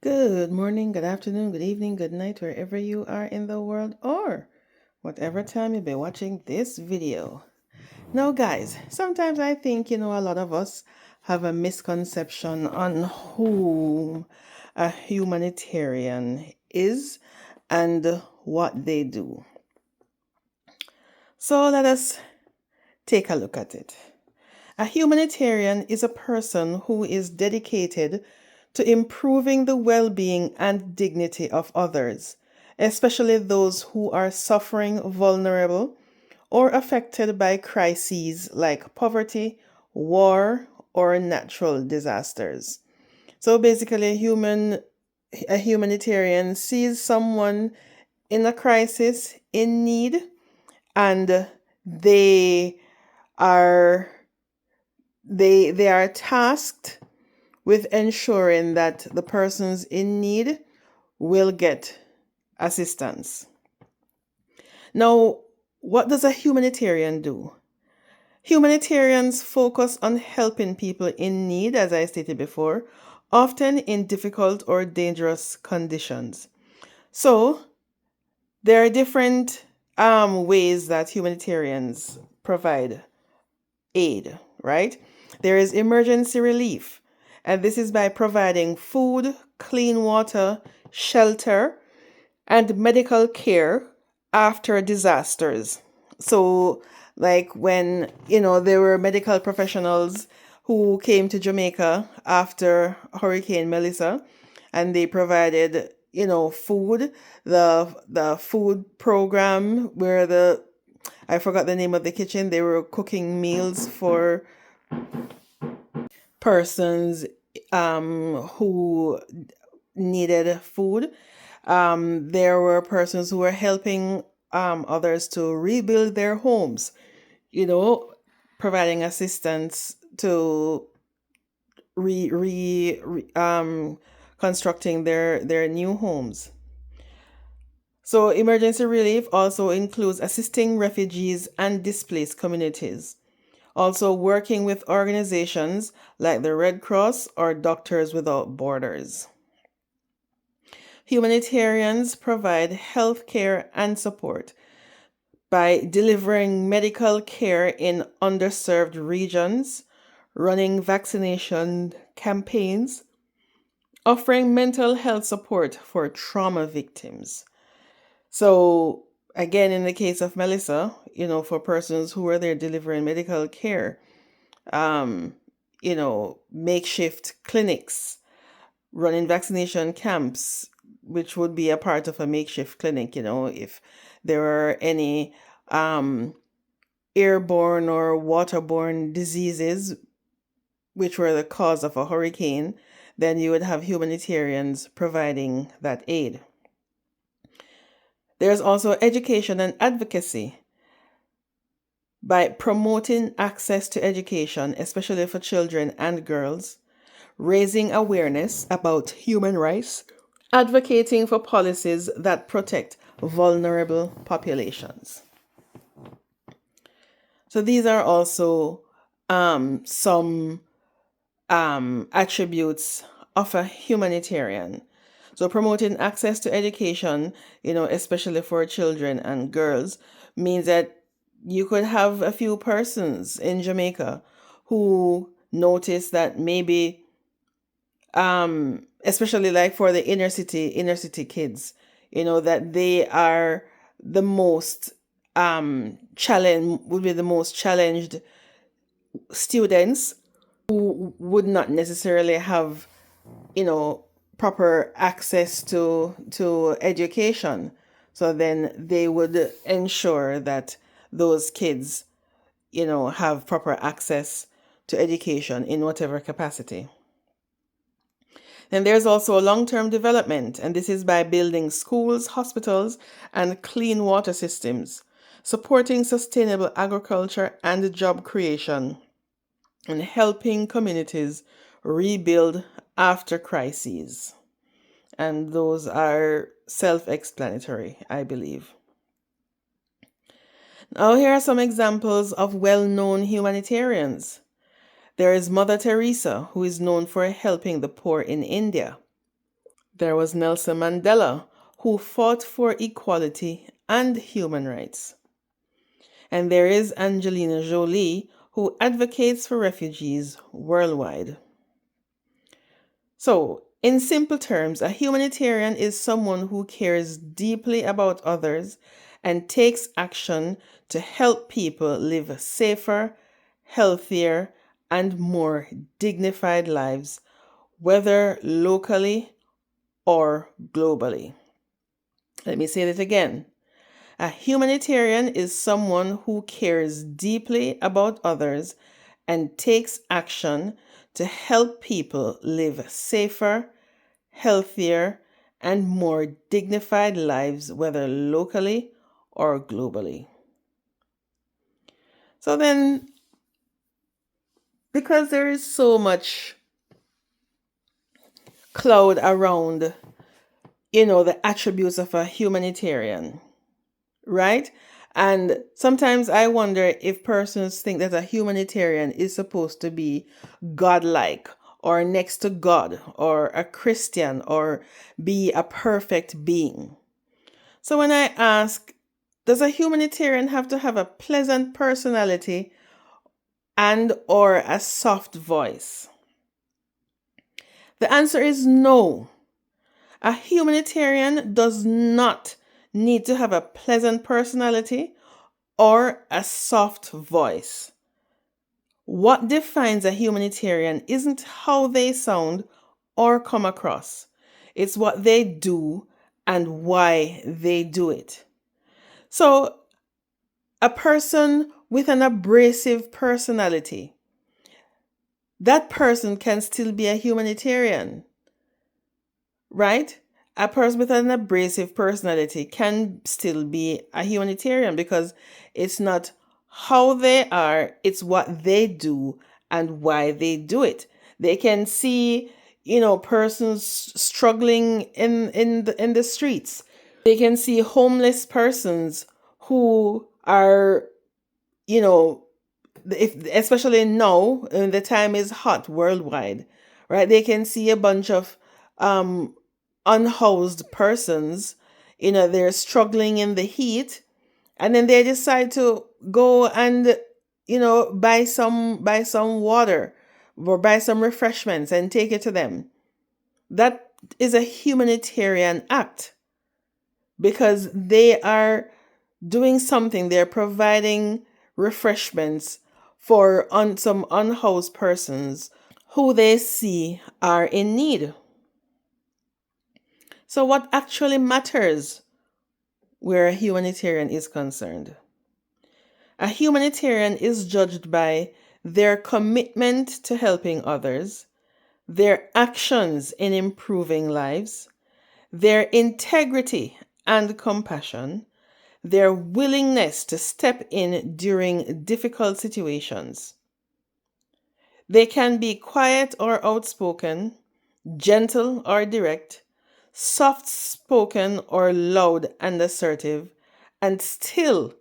Good morning, good afternoon, good evening, good night, wherever you are in the world, or whatever time you'll be watching this video. Now, guys, sometimes I think, a lot of us have a misconception on who a humanitarian is and what they do. So let us take a look at it. A humanitarian is a person who is dedicated to improving the well being and dignity of others, especially those who are suffering, vulnerable, or affected by crises like poverty, war, or natural disasters. So basically, a humanitarian sees someone in a crisis, in need, and they are they are tasked with ensuring that the persons in need will get assistance. Now, what does a humanitarian do? Humanitarians focus on helping people in need, as I stated before, often in difficult or dangerous conditions. So, there are different ways that humanitarians provide aid, right? There is emergency relief, and this is by providing food, clean water, shelter, and medical care after disasters. So, like when, there were medical professionals who came to Jamaica after Hurricane Melissa, and they provided, food, the food program where I forgot the name of the kitchen. They were cooking meals for persons who needed food. There were persons who were helping others to rebuild their homes, providing assistance to constructing their new homes. So emergency relief also includes assisting refugees and displaced communities. Also working with organizations like the Red Cross or Doctors Without Borders. Humanitarians provide health care and support by delivering medical care in underserved regions, running vaccination campaigns, offering mental health support for trauma victims. So, again, in the case of Melissa, for persons who were there delivering medical care, makeshift clinics, running vaccination camps, which would be a part of a makeshift clinic, if there are any airborne or waterborne diseases which were the cause of a hurricane, then you would have humanitarians providing that aid. There's also education and advocacy by promoting access to education, especially for children and girls, raising awareness about human rights, advocating for policies that protect vulnerable populations. So these are also some attributes of a humanitarian. So promoting access to education, especially for children and girls, means that you could have a few persons in Jamaica who notice that maybe, especially like for the inner city kids, that they are the most would be the most challenged students who would not necessarily have, proper access to education. So then they would ensure that those kids, have proper access to education in whatever capacity. And there's also long-term development, and this is by building schools, hospitals, and clean water systems, supporting sustainable agriculture and job creation, and helping communities rebuild after crises. And those are self-explanatory, I believe. Now, here are some examples of well-known humanitarians. There is Mother Teresa, who is known for helping the poor in India. There was Nelson Mandela, who fought for equality and human rights. And there is Angelina Jolie, who advocates for refugees worldwide. So, in simple terms, a humanitarian is someone who cares deeply about others and takes action to help people live safer, healthier, and more dignified lives, whether locally or globally. Let me say that again. A humanitarian is someone who cares deeply about others and takes action to help people live safer, healthier, and more dignified lives, whether locally or globally. So then, because there is so much cloud around, the attributes of a humanitarian, right? And sometimes I wonder if persons think that a humanitarian is supposed to be godlike or next to God or a Christian or be a perfect being. So when I ask, does a humanitarian have to have a pleasant personality and or a soft voice? The answer is no. A humanitarian does not need to have a pleasant personality or a soft voice. What defines a humanitarian isn't how they sound or come across. It's what they do and why they do it. So, a person with an abrasive personality, that person can still be a humanitarian, right? A person with an abrasive personality can still be a humanitarian because it's not how they are, it's what they do and why they do it. They can see, persons struggling in the streets. They can see homeless persons who are, especially now, the time is hot worldwide, right? They can see a bunch of unhoused persons, they're struggling in the heat, and then they decide to go and buy some water or buy some refreshments and take it to them. That is a humanitarian act because they are doing something. They're providing refreshments for some unhoused persons who they see are in need. So what actually matters where a humanitarian is concerned? A humanitarian is judged by their commitment to helping others, their actions in improving lives, their integrity and compassion, their willingness to step in during difficult situations. They can be quiet or outspoken, gentle or direct, soft spoken or loud and assertive, and still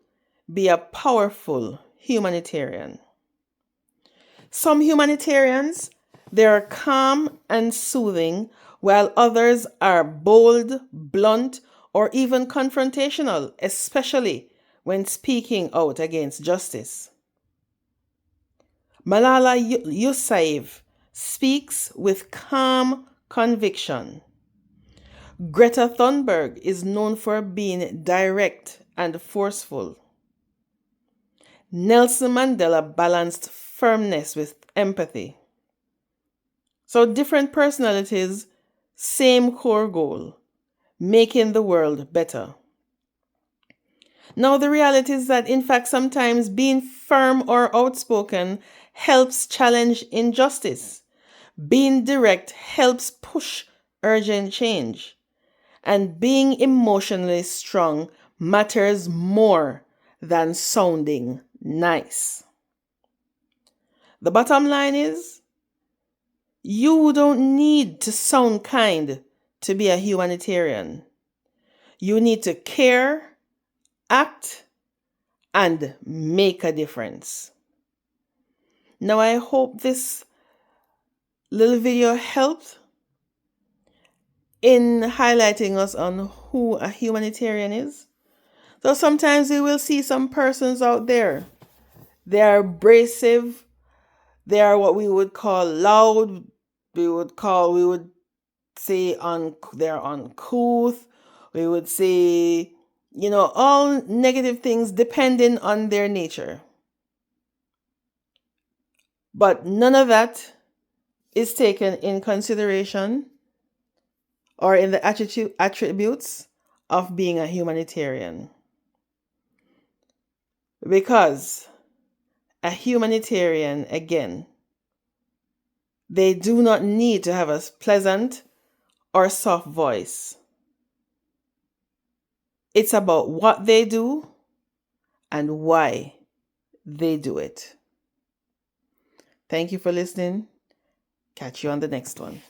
be a powerful humanitarian. Some humanitarians, they are calm and soothing, while others are bold, blunt, or even confrontational, especially when speaking out against justice. Malala Yousafzai speaks with calm conviction. Greta Thunberg is known for being direct and forceful. Nelson Mandela balanced firmness with empathy. So different personalities, same core goal, making the world better. Now the reality is that in fact sometimes being firm or outspoken helps challenge injustice. Being direct helps push urgent change. And being emotionally strong matters more than sounding nice. The bottom line is, you don't need to sound kind to be a humanitarian. You need to care, act, and make a difference. Now, I hope this little video helped. in highlighting us on who a humanitarian is. So sometimes we will see some persons out there. They are abrasive. They are what we would call loud. We would say they're uncouth. We would say, all negative things depending on their nature. But none of that is taken in consideration or in the attributes of being a humanitarian. Because a humanitarian, again, they do not need to have a pleasant or soft voice. It's about what they do and why they do it. Thank you for listening. Catch you on the next one.